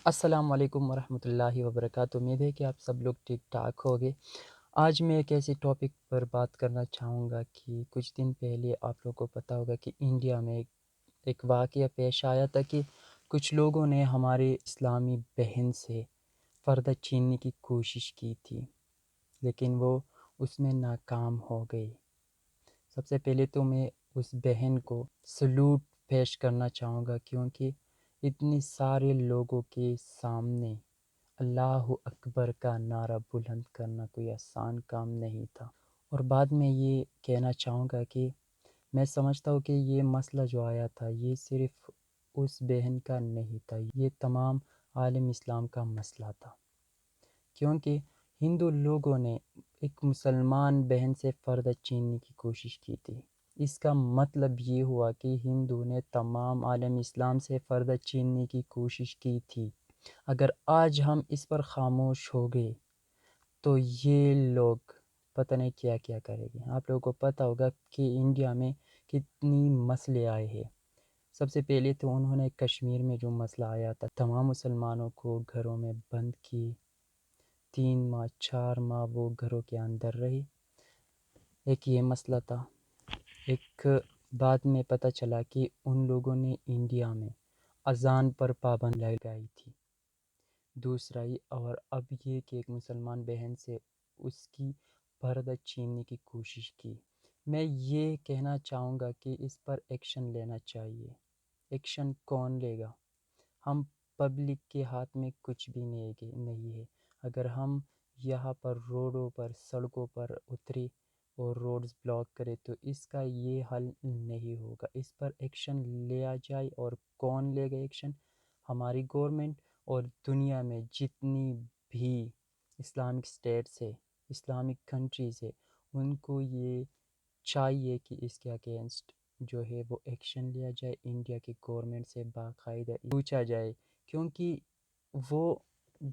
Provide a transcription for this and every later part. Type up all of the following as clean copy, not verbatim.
السلام علیکم ورحمۃ اللہ وبرکاتہ۔ امید ہے کہ آپ سب لوگ ٹھیک ٹھاک ہوگے۔ آج میں ایک ایسے ٹاپک پر بات کرنا چاہوں گا کہ کچھ دن پہلے آپ لوگوں کو پتہ ہوگا کہ انڈیا میں ایک واقعہ پیش آیا تھا کہ کچھ لوگوں نے ہمارے اسلامی بہن سے پردہ چھیننے کی کوشش کی تھی، لیکن وہ اس میں ناکام ہو گئی۔ سب سے پہلے تو میں اس بہن کو سلوٹ پیش کرنا چاہوں گا، کیونکہ اتنے سارے لوگوں کے سامنے اللہ اکبر کا نعرہ بلند کرنا کوئی آسان کام نہیں تھا۔ اور بعد میں یہ کہنا چاہوں گا کہ میں سمجھتا ہوں کہ یہ مسئلہ جو آیا تھا یہ صرف اس بہن کا نہیں تھا، یہ تمام عالم اسلام کا مسئلہ تھا، کیونکہ ہندو لوگوں نے ایک مسلمان بہن سے پردہ چھیننے کی کوشش کی تھی۔ اس کا مطلب یہ ہوا کہ ہندو نے تمام عالم اسلام سے پردہ چھیننے کی کوشش کی تھی۔ اگر آج ہم اس پر خاموش ہو گئے تو یہ لوگ پتہ نہیں کیا کیا کریں گے۔ آپ لوگوں کو پتہ ہوگا کہ انڈیا میں کتنی مسئلے آئے ہیں۔ سب سے پہلے تو انہوں نے کشمیر میں جو مسئلہ آیا تھا، تمام مسلمانوں کو گھروں میں بند کی، 3 ماہ 4 ماہ وہ گھروں کے اندر رہی۔ ایک یہ مسئلہ تھا۔ ایک بعد میں پتہ چلا کہ ان لوگوں نے انڈیا میں اذان پر پابندی لگائی تھی۔ دوسرا یہ، اور اب یہ کہ ایک مسلمان بہن سے اس کی پردہ چھیننے کی کوشش کی۔ میں یہ کہنا چاہوں گا کہ اس پر ایکشن لینا چاہیے۔ ایکشن کون لے گا؟ ہم پبلک کے ہاتھ میں کچھ بھی نہیں ہے۔ اگر ہم یہاں پر روڈوں پر سڑکوں پر اترے اور روڈز بلاک کرے تو اس کا یہ حل نہیں ہوگا۔ اس پر ایکشن لیا جائے، اور کون لے گا ایکشن؟ ہماری گورنمنٹ اور دنیا میں جتنی بھی اسلامک اسٹیٹس ہے، اسلامک کنٹریز ہے، ان کو یہ چاہیے کہ اس کے اگینسٹ جو ہے وہ ایکشن لیا جائے۔ انڈیا کی گورنمنٹ سے باقاعدہ پوچھا جائے، کیونکہ وہ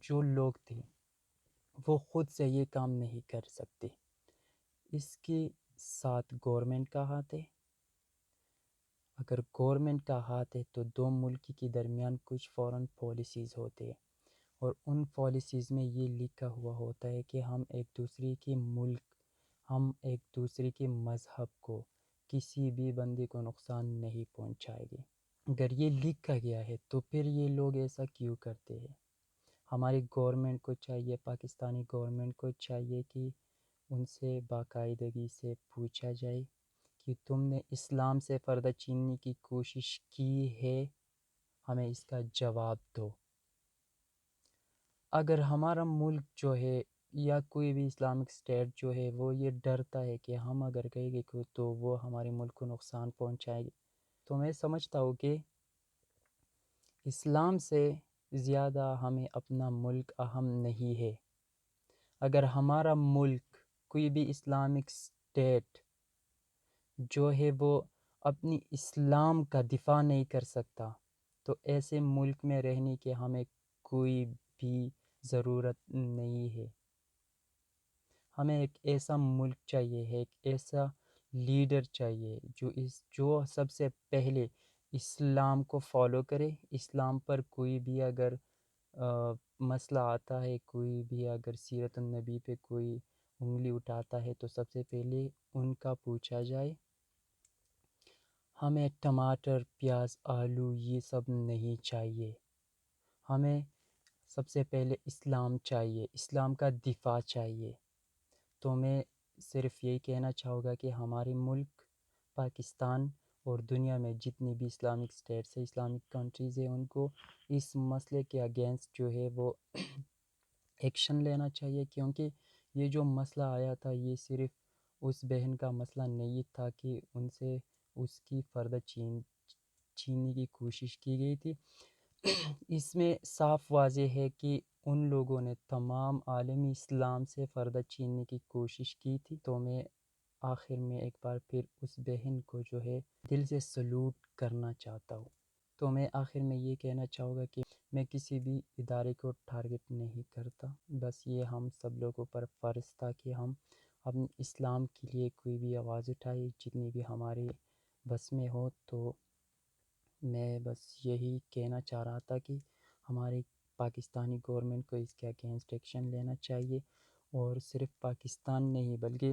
جو لوگ تھے وہ خود سے یہ کام نہیں کر سکتے۔ اس کے ساتھ گورنمنٹ کا ہاتھ ہے۔ اگر گورنمنٹ کا ہاتھ ہے تو دو ملک کے درمیان کچھ فورن پالیسیز ہوتے ہیں، اور ان پالیسیز میں یہ لکھا ہوا ہوتا ہے کہ ہم ایک دوسرے کے ملک، ہم ایک دوسرے کے مذہب کو، کسی بھی بندے کو نقصان نہیں پہنچائے گے۔ اگر یہ لکھا گیا ہے تو پھر یہ لوگ ایسا کیوں کرتے ہیں؟ ہماری گورنمنٹ کو چاہیے، پاکستانی گورنمنٹ کو چاہیے کہ ان سے باقاعدگی سے پوچھا جائے کہ تم نے اسلام سے پردہ چھیننے کی کوشش کی ہے، ہمیں اس کا جواب دو۔ اگر ہمارا ملک جو ہے یا کوئی بھی اسلامک اسٹیٹ جو ہے وہ یہ ڈرتا ہے کہ ہم اگر کہیں گے تو وہ ہمارے ملک کو نقصان پہنچائے گے، تو میں سمجھتا ہوں کہ اسلام سے زیادہ ہمیں اپنا ملک اہم نہیں ہے۔ اگر ہمارا ملک کوئی بھی اسلامک اسٹیٹ جو ہے وہ اپنی اسلام کا دفاع نہیں کر سکتا، تو ایسے ملک میں رہنے کی ہمیں کوئی بھی ضرورت نہیں ہے۔ ہمیں ایک ایسا ملک چاہیے ہے، ایک ایسا لیڈر چاہیے جو سب سے پہلے اسلام کو فالو کرے۔ اسلام پر کوئی بھی اگر مسئلہ آتا ہے، کوئی بھی اگر سیرت النبی پہ کوئی انگلی اٹھاتا ہے تو سب سے پہلے ان کا پوچھا جائے۔ ہمیں ٹماٹر، پیاز، آلو یہ سب نہیں چاہیے۔ ہمیں سب سے پہلے اسلام چاہیے، اسلام کا دفاع چاہیے۔ تو میں صرف یہی کہنا چاہوں گا کہ ہمارے ملک پاکستان اور دنیا میں جتنی بھی اسلامک اسٹیٹس ہیں، اسلامک کنٹریز ہیں، ان کو اس مسئلے کے اگینسٹ جو ہے وہ ایکشن لینا چاہیے، کیونکہ یہ جو مسئلہ آیا تھا یہ صرف اس بہن کا مسئلہ نہیں تھا کہ ان سے اس کی پردہ چھیننے کی کوشش کی گئی تھی۔ اس میں صاف واضح ہے کہ ان لوگوں نے تمام عالمی اسلام سے پردہ چھیننے کی کوشش کی تھی۔ تو میں آخر میں ایک بار پھر اس بہن کو جو ہے دل سے سلوٹ کرنا چاہتا ہوں۔ تو میں آخر میں یہ کہنا چاہوں گا کہ میں کسی بھی ادارے کو ٹارگٹ نہیں کرتا، بس یہ ہم سب لوگوں پر فرض تھا کہ ہم اپنے اسلام کے لیے کوئی بھی آواز اٹھائے، جتنی بھی ہماری بس میں ہو۔ تو میں بس یہی کہنا چاہ رہا تھا کہ ہمارے پاکستانی گورنمنٹ کو اس کے اگینسٹ ایکشن لینا چاہیے، اور صرف پاکستان نہیں بلکہ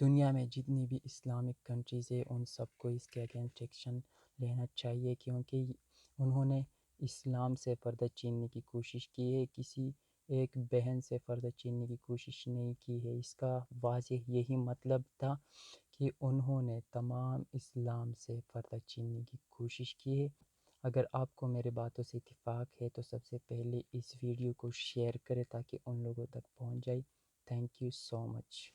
دنیا میں جتنی بھی اسلامک کنٹریز ہے ان سب کو اس کے اگینسٹ ایکشن لینا چاہیے، کیونکہ انہوں نے اسلام سے پردہ چھیننے کی کوشش کی ہے، کسی ایک بہن سے پردہ چھیننے کی کوشش نہیں کی ہے۔ اس کا واضح یہی مطلب تھا کہ انہوں نے تمام اسلام سے پردہ چھیننے کی کوشش کی ہے۔ اگر آپ کو میرے باتوں سے اتفاق ہے تو سب سے پہلے اس ویڈیو کو شیئر کریں تاکہ ان لوگوں تک پہنچ جائے۔ Thank you so much.